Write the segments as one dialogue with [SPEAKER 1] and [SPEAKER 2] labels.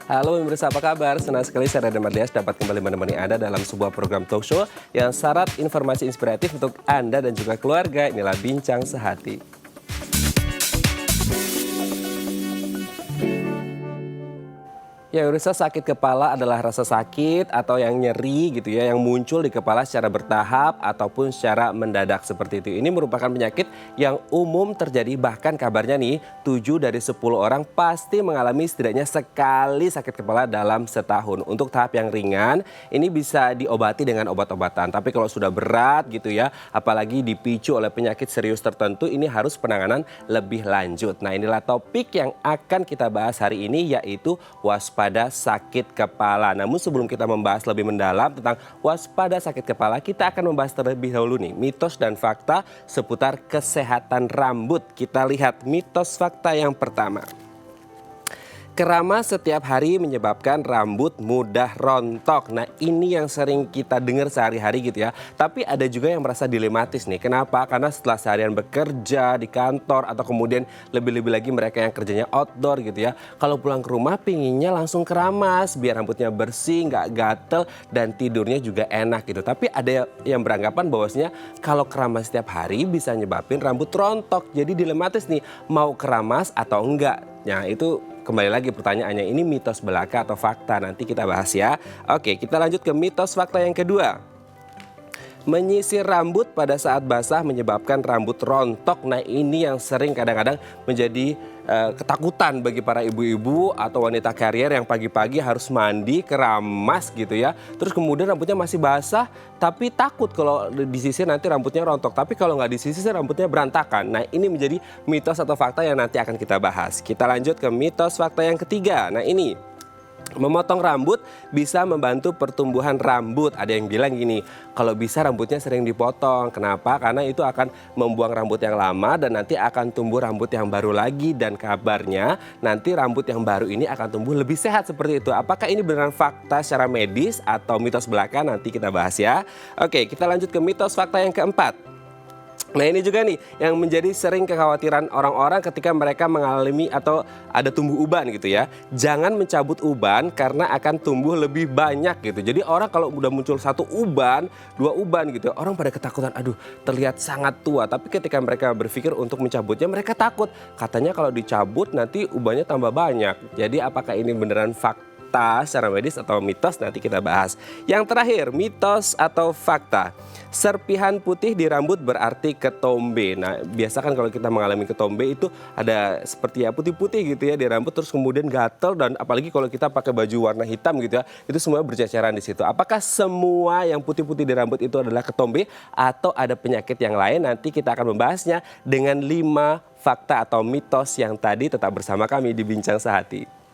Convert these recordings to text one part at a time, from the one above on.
[SPEAKER 1] Halo pemirsa, apa kabar? Senang sekali saya Raden Mardias dapat kembali menemani Anda dalam sebuah program talk show yang syarat informasi inspiratif untuk Anda dan juga keluarga. Inilah Bincang Sehati. Ya, pemirsa, sakit kepala adalah rasa sakit atau yang nyeri gitu ya, yang muncul di kepala secara bertahap ataupun secara mendadak seperti itu. Ini merupakan penyakit yang umum terjadi, bahkan kabarnya nih 7 dari 10 orang pasti mengalami setidaknya sekali sakit kepala dalam setahun. Untuk tahap yang ringan, ini bisa diobati dengan obat-obatan. Tapi kalau sudah berat gitu ya, apalagi dipicu oleh penyakit serius tertentu, ini harus penanganan lebih lanjut. Nah, inilah topik yang akan kita bahas hari ini, yaitu waspada sakit kepala. Namun sebelum kita membahas lebih mendalam tentang waspada sakit kepala, kita akan membahas terlebih dahulu nih mitos dan fakta seputar kesehatan rambut. Kita lihat mitos fakta yang pertama. Keramas setiap hari menyebabkan rambut mudah rontok. Nah, ini yang sering kita dengar sehari-hari gitu ya. Tapi ada juga yang merasa dilematis nih. Kenapa? Karena setelah seharian bekerja di kantor atau kemudian lebih-lebih lagi mereka yang kerjanya outdoor gitu ya. Kalau pulang ke rumah pinginnya langsung keramas biar rambutnya bersih, nggak gatel dan tidurnya juga enak gitu. Tapi ada yang beranggapan bahwasanya kalau keramas setiap hari bisa nyebabin rambut rontok. Jadi dilematis nih, mau keramas atau enggak. Nah, itu kembali lagi pertanyaannya, ini mitos belaka atau fakta? Nanti kita bahas ya. Oke, kita lanjut ke mitos fakta yang kedua. Menyisir rambut pada saat basah menyebabkan rambut rontok. Nah, ini yang sering kadang-kadang menjadi ketakutan bagi para ibu-ibu atau wanita karier yang pagi-pagi harus mandi, keramas gitu ya. Terus kemudian rambutnya masih basah, tapi takut kalau disisir nanti rambutnya rontok. Tapi kalau nggak disisir rambutnya berantakan. Nah, ini menjadi mitos atau fakta yang nanti akan kita bahas. Kita lanjut ke mitos fakta yang ketiga. Nah, ini. Memotong rambut bisa membantu pertumbuhan rambut. Ada yang bilang gini, kalau bisa rambutnya sering dipotong. Kenapa? Karena itu akan membuang rambut yang lama dan nanti akan tumbuh rambut yang baru lagi. Dan kabarnya nanti rambut yang baru ini akan tumbuh lebih sehat seperti itu. Apakah ini beneran fakta secara medis atau mitos belaka? Nanti kita bahas ya. Oke, kita lanjut ke mitos fakta yang keempat. Nah, ini juga nih yang menjadi sering kekhawatiran orang-orang ketika mereka mengalami atau ada tumbuh uban gitu ya. Jangan mencabut uban karena akan tumbuh lebih banyak gitu. Jadi orang kalau udah muncul 1 uban, 2 uban gitu, orang pada ketakutan, aduh terlihat sangat tua. Tapi ketika mereka berpikir untuk mencabutnya, mereka takut. Katanya kalau dicabut nanti ubannya tambah banyak. Jadi apakah ini beneran fakta secara medis atau mitos? Nanti kita bahas. Yang terakhir, mitos atau fakta. Serpihan putih di rambut berarti ketombe. Nah, biasa kan kalau kita mengalami ketombe itu ada seperti ya putih-putih gitu ya di rambut, terus kemudian gatel, dan apalagi kalau kita pakai baju warna hitam gitu ya, itu semua berceceran di situ. Apakah semua yang putih-putih di rambut itu adalah ketombe atau ada penyakit yang lain? Nanti kita akan membahasnya dengan 5 fakta atau mitos yang tadi. Tetap bersama kami di Bincang Sehati.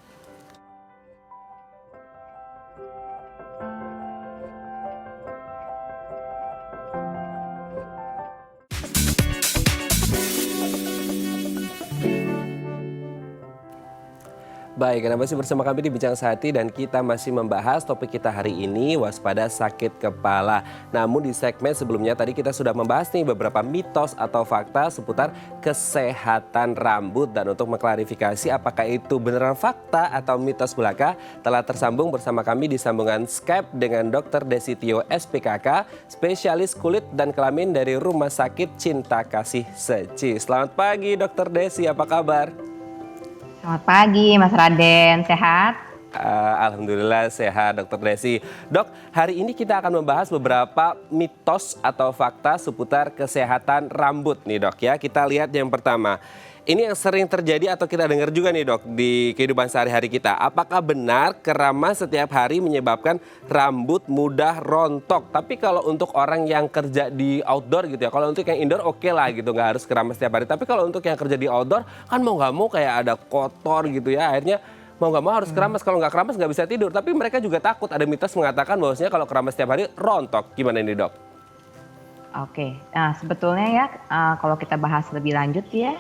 [SPEAKER 1] Baik, Anda masih bersama kami di Bincang Sehati dan kita masih membahas topik kita hari ini, waspada sakit kepala. Namun di segmen sebelumnya tadi kita sudah membahas nih beberapa mitos atau fakta seputar kesehatan rambut. Dan untuk mengklarifikasi apakah itu beneran fakta atau mitos belaka, telah tersambung bersama kami di sambungan Skype dengan Dr. Desi Tio SPKK, spesialis kulit dan kelamin dari Rumah Sakit Cinta Kasih Seci. Selamat pagi Dr. Desi, apa kabar?
[SPEAKER 2] Selamat pagi Mas Raden, sehat?
[SPEAKER 1] Alhamdulillah sehat Dr. Desi. Dok, hari ini kita akan membahas beberapa mitos atau fakta seputar kesehatan rambut nih dok ya. Kita lihat yang pertama. Ini yang sering terjadi atau kita dengar juga nih dok di kehidupan sehari-hari kita. Apakah benar keramas setiap hari menyebabkan rambut mudah rontok? Tapi kalau untuk orang yang kerja di outdoor gitu ya, kalau untuk yang indoor oke lah gitu, nggak harus keramas setiap hari. Tapi kalau untuk yang kerja di outdoor kan mau nggak mau kayak ada kotor gitu ya, akhirnya mau nggak mau harus keramas. Kalau nggak keramas nggak bisa tidur. Tapi mereka juga takut, ada mitos mengatakan bahwasanya kalau keramas setiap hari rontok. Gimana ini dok?
[SPEAKER 2] Oke, nah sebetulnya ya kalau kita bahas lebih lanjut ya,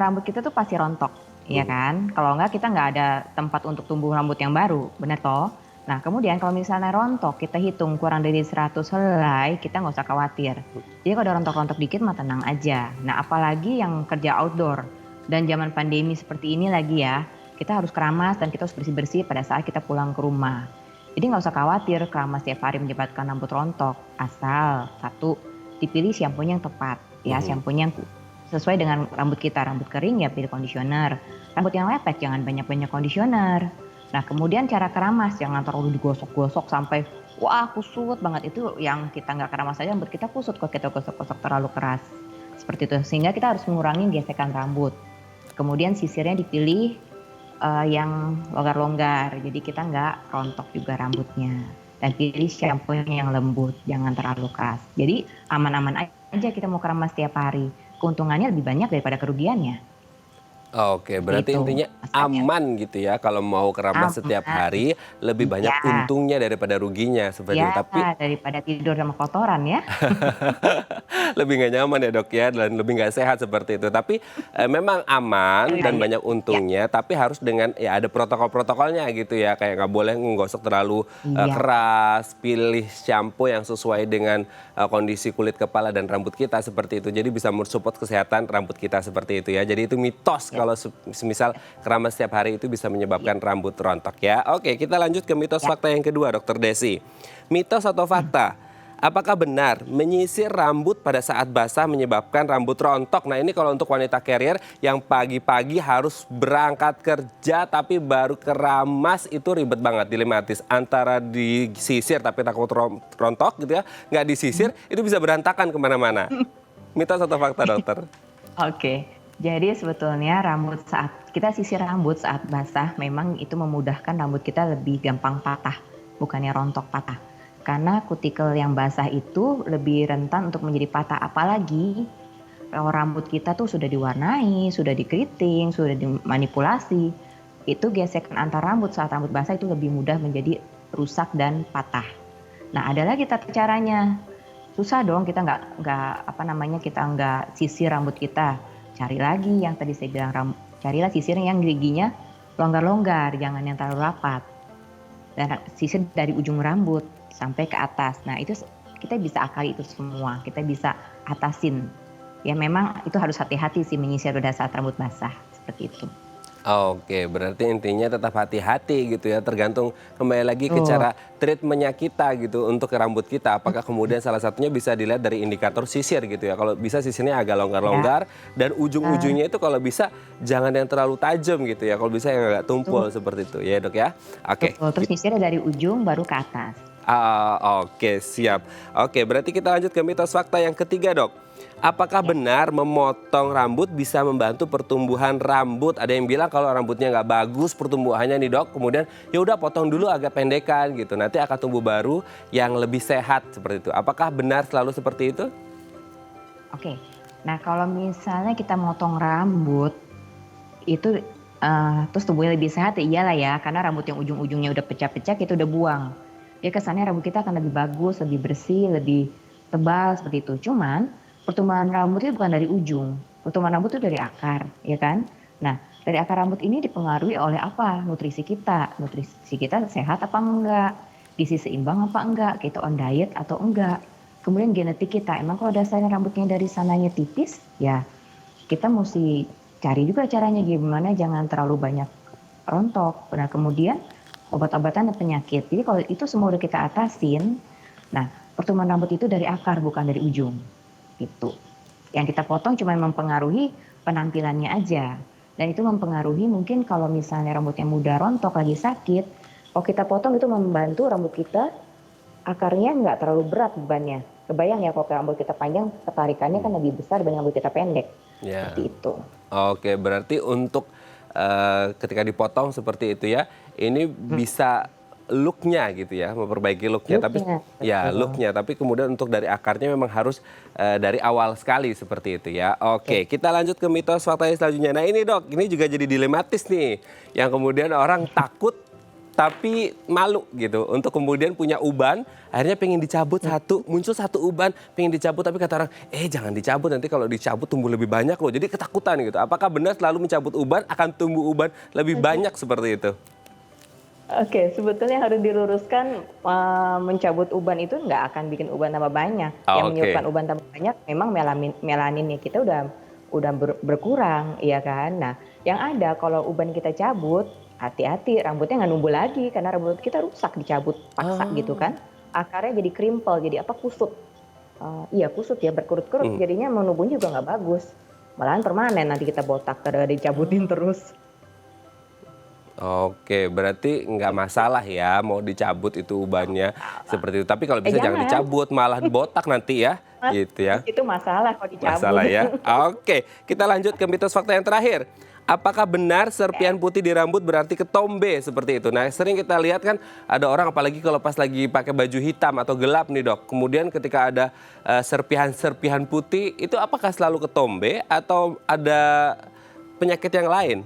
[SPEAKER 2] rambut kita tuh pasti rontok, ya kan? Kalau nggak kita nggak ada tempat untuk tumbuh rambut yang baru, bener toh? Nah kemudian kalau misalnya rontok, kita hitung kurang dari 100 helai, kita nggak usah khawatir. Jadi kalau ada rontok-rontok dikit mah tenang aja. Nah apalagi yang kerja outdoor dan zaman pandemi seperti ini lagi ya, kita harus keramas dan kita harus bersih-bersih pada saat kita pulang ke rumah. Jadi nggak usah khawatir keramas tiap hari menyebabkan rambut rontok, asal satu dipilih shampoo yang tepat, ya shampoo yang sesuai dengan rambut kita. Rambut kering ya pilih conditioner, rambut yang lepek jangan banyak-banyak conditioner. Nah kemudian cara keramas jangan terlalu digosok-gosok sampai wah kusut banget, itu yang kita nggak keramas aja rambut kita kusut kalau kita gosok-gosok terlalu keras. Seperti itu, sehingga kita harus mengurangi gesekan rambut. Kemudian sisirnya dipilih yang longgar-longgar, jadi kita nggak rontok juga rambutnya. Dan pilih shampoo yang lembut, jangan terlalu keras. Jadi aman-aman aja kita mau keramas setiap hari. Keuntungannya lebih banyak daripada kerugiannya.
[SPEAKER 1] Oke, berarti
[SPEAKER 2] Itu
[SPEAKER 1] intinya
[SPEAKER 2] maksudnya.
[SPEAKER 1] aman gitu ya kalau mau keramas setiap
[SPEAKER 2] Aman,
[SPEAKER 1] hari lebih banyak
[SPEAKER 2] iya,
[SPEAKER 1] untungnya daripada ruginya seperti itu.
[SPEAKER 2] ya
[SPEAKER 1] Tapi
[SPEAKER 2] daripada tidur sama kotoran ya.
[SPEAKER 1] lebih nggak nyaman ya dok ya dan lebih nggak sehat seperti itu. Tapi memang aman
[SPEAKER 2] Iya,
[SPEAKER 1] dan
[SPEAKER 2] iya,
[SPEAKER 1] banyak
[SPEAKER 2] iya,
[SPEAKER 1] untungnya. Tapi harus dengan ya ada protokol-protokolnya gitu ya. Kayak nggak boleh menggosok terlalu
[SPEAKER 2] iya,
[SPEAKER 1] keras. Pilih shampoo yang sesuai dengan kondisi kulit kepala dan rambut kita seperti itu. Jadi bisa mensupport kesehatan rambut kita seperti itu ya. Jadi itu mitos
[SPEAKER 2] iya,
[SPEAKER 1] kalau semisal keramas setiap hari itu bisa
[SPEAKER 2] iya,
[SPEAKER 1] menyebabkan rambut rontok ya. Oke, kita lanjut ke mitos
[SPEAKER 2] iya.
[SPEAKER 1] fakta yang kedua, Dokter Desi. Mitos atau fakta? Apakah benar menyisir rambut pada saat basah menyebabkan rambut rontok? Nah ini kalau untuk wanita carrier yang pagi-pagi harus berangkat kerja tapi baru keramas itu ribet banget, dilematis. Antara disisir tapi takut rontok gitu ya, nggak disisir itu bisa berantakan kemana-mana. Mitos atau fakta dokter?
[SPEAKER 2] Oke, jadi sebetulnya rambut saat kita sisir rambut saat basah memang itu memudahkan rambut kita lebih gampang patah, bukannya rontok patah. Karena kutikel yang basah itu lebih rentan untuk menjadi patah, apalagi kalau rambut kita tuh sudah diwarnai, sudah dikeriting, sudah dimanipulasi. Itu gesekan antar rambut saat rambut basah itu lebih mudah menjadi rusak dan patah. Nah, ada lagi tata caranya. Susah dong kita nggak apa namanya kita nggak sisir rambut kita. Cari lagi yang tadi saya bilang carilah sisir yang giginya longgar-longgar, jangan yang terlalu rapat. Dan sisir dari ujung rambut sampai ke atas. Nah itu kita bisa akali itu semua, kita bisa atasin. Ya memang itu harus hati-hati sih menyisir pada saat rambut basah seperti itu.
[SPEAKER 1] Oke, berarti intinya tetap hati-hati gitu ya, tergantung kembali lagi ke
[SPEAKER 2] Tuh.
[SPEAKER 1] cara treatmentnya kita gitu untuk ke rambut kita. Apakah kemudian salah satunya bisa dilihat dari indikator sisir gitu ya. Kalau bisa sisirnya agak
[SPEAKER 2] Ya,
[SPEAKER 1] longgar-longgar dan ujung-ujungnya itu kalau bisa jangan yang terlalu tajam gitu ya. Kalau bisa yang agak
[SPEAKER 2] betul,
[SPEAKER 1] tumpul seperti itu ya dok ya. Oke,
[SPEAKER 2] betul. Terus nyisirnya dari ujung baru ke atas.
[SPEAKER 1] Oke, siap. Oke, berarti kita lanjut ke mitos fakta yang ketiga, Dok. Apakah
[SPEAKER 2] Ya.
[SPEAKER 1] benar memotong rambut bisa membantu pertumbuhan rambut? Ada yang bilang kalau rambutnya nggak bagus pertumbuhannya nih, Dok. Kemudian ya udah potong dulu agak pendekan gitu. Nanti akan tumbuh baru yang lebih sehat seperti itu. Apakah benar selalu seperti itu?
[SPEAKER 2] Oke. Nah kalau misalnya kita motong rambut itu terus tumbuhnya lebih sehat ya iyalah ya, karena rambut yang ujung-ujungnya udah pecah-pecah kita udah buang. Ya kesannya rambut kita akan lebih bagus, lebih bersih, lebih tebal seperti itu. Cuman pertumbuhan rambut itu bukan dari ujung, pertumbuhan rambut itu dari akar, ya kan? Nah, dari akar rambut ini dipengaruhi oleh apa? Nutrisi kita. Nutrisi kita sehat apa enggak? Gizi seimbang apa enggak? Kita on diet atau enggak? Kemudian genetik kita. Emang kalau dasarnya rambutnya dari sananya tipis, ya kita mesti cari juga caranya gimana jangan terlalu banyak rontok. Nah, kemudian obat-obatan dan penyakit. Jadi kalau itu semua udah kita atasin, nah pertumbuhan rambut itu dari akar bukan dari ujung. Gitu. Yang kita potong cuma mempengaruhi penampilannya aja. Dan itu mempengaruhi mungkin kalau misalnya rambutnya mudah rontok lagi sakit, kalau kita potong itu membantu rambut kita akarnya nggak terlalu berat bebannya. Kebayang ya kalau rambut kita panjang, ketarikannya kan lebih besar dibanding rambut kita pendek.
[SPEAKER 1] Ya.
[SPEAKER 2] Seperti itu.
[SPEAKER 1] Oke, berarti untuk ketika dipotong seperti itu ya, ini bisa looknya gitu ya, memperbaiki looknya. Tapi
[SPEAKER 2] Looknya,
[SPEAKER 1] ya
[SPEAKER 2] betul.
[SPEAKER 1] looknya, tapi kemudian untuk dari akarnya memang harus dari awal sekali seperti itu ya.
[SPEAKER 2] Oke.
[SPEAKER 1] Oke, kita lanjut ke mitos fakta yang selanjutnya. Nah ini dok, ini juga jadi dilematis nih, yang kemudian orang takut tapi malu gitu untuk kemudian punya uban, akhirnya pengen dicabut satu, muncul satu uban pengen dicabut tapi kata orang jangan dicabut, nanti kalau dicabut tumbuh lebih banyak loh, jadi ketakutan gitu. Apakah benar selalu mencabut uban akan tumbuh uban lebih banyak seperti itu?
[SPEAKER 2] Oke, sebetulnya harus diluruskan, mencabut uban itu nggak akan bikin uban tambah banyak. Yang
[SPEAKER 1] Oke.
[SPEAKER 2] menyebabkan uban tambah banyak memang melaninnya kita udah berkurang, ya kan. Nah, Yang ada kalau uban kita cabut, hati-hati rambutnya nggak numbuh lagi karena rambut kita rusak dicabut paksa gitu
[SPEAKER 1] Oh.
[SPEAKER 2] kan. Akarnya jadi krimpel, jadi apa kusut. Iya kusut ya berkerut-kerut
[SPEAKER 1] Hmm.
[SPEAKER 2] jadinya mau numbuhnya juga nggak bagus. Malahan permanen nanti kita botak karena dicabutin terus.
[SPEAKER 1] Oke, berarti nggak masalah ya mau dicabut itu ubannya seperti itu. Tapi kalau bisa jangan
[SPEAKER 2] Jangan,
[SPEAKER 1] dicabut, malah botak nanti ya, gitu ya.
[SPEAKER 2] itu masalah kalau dicabut.
[SPEAKER 1] Masalah ya. Oke, kita lanjut ke mitos fakta yang terakhir. Apakah benar serpihan putih di rambut berarti ketombe seperti itu? Nah, sering kita lihat kan ada orang apalagi kalau pas lagi pakai baju hitam atau gelap nih, Dok. Kemudian ketika ada serpihan-serpihan putih, itu apakah selalu ketombe atau ada penyakit yang lain?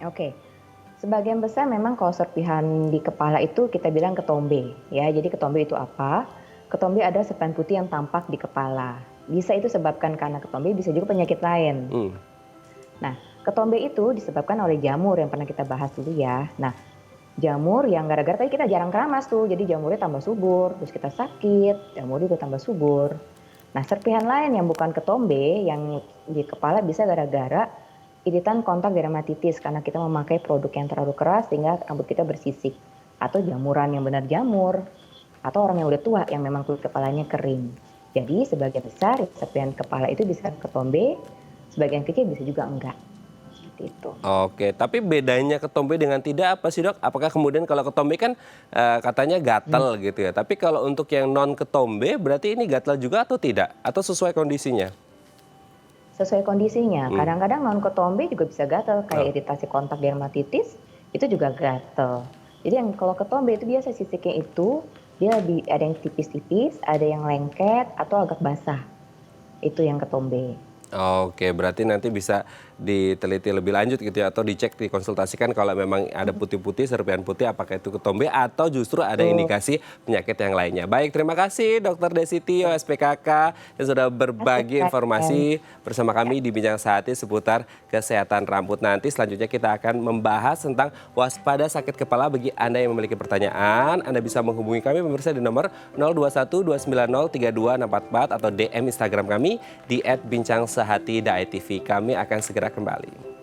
[SPEAKER 2] Oke. Sebagian besar memang kalau serpihan di kepala itu kita bilang ketombe ya. Jadi ketombe itu apa? Ketombe ada serpihan putih yang tampak di kepala. Bisa itu sebabkan karena ketombe, bisa juga penyakit lain.
[SPEAKER 1] Hmm.
[SPEAKER 2] Nah, ketombe itu disebabkan oleh jamur yang pernah kita bahas dulu ya. Nah, jamur yang gara-gara tadi kita jarang keramas tuh, jadi jamurnya tambah subur, terus kita sakit, jamur juga tambah subur. Nah, serpihan lain yang bukan ketombe yang di kepala bisa gara-gara iritan kontak dermatitis karena kita memakai produk yang terlalu keras sehingga rambut kita bersisik, atau jamuran yang benar jamur, atau orang yang udah tua yang memang kulit kepalanya kering. Jadi sebagian besar serpihan kepala itu bisa ketombe, sebagian kecil bisa juga enggak. Seperti itu.
[SPEAKER 1] Oke, tapi bedanya ketombe dengan tidak apa sih, Dok? Apakah kemudian kalau ketombe kan katanya gatal gitu ya. Tapi kalau untuk yang non ketombe berarti ini gatal juga atau tidak? Atau sesuai kondisinya?
[SPEAKER 2] Sesuai kondisinya.
[SPEAKER 1] Hmm.
[SPEAKER 2] Kadang-kadang non ketombe juga bisa gatal,
[SPEAKER 1] Oh.
[SPEAKER 2] kayak iritasi kontak dermatitis itu juga gatal. Jadi yang kalau ketombe itu biasa sisiknya itu dia ada yang tipis-tipis, ada yang lengket atau agak basah. Itu yang ketombe.
[SPEAKER 1] Oke, berarti nanti bisa diteliti lebih lanjut gitu ya, atau dicek, dikonsultasikan kalau memang ada putih-putih, serpihan putih, apakah itu ketombe atau justru ada
[SPEAKER 2] Tuh,
[SPEAKER 1] indikasi penyakit yang lainnya. Baik, terima kasih Dr. Desitio SPKK yang sudah berbagi
[SPEAKER 2] SPKM.
[SPEAKER 1] informasi bersama kami di Bincang Sehati seputar kesehatan rambut. Nanti selanjutnya kita akan membahas tentang waspada sakit kepala bagi Anda yang memiliki pertanyaan. Anda bisa menghubungi kami pemirsa di nomor 0212903244 atau DM Instagram kami di @bincang sehati.itv. Kami akan segera kembali.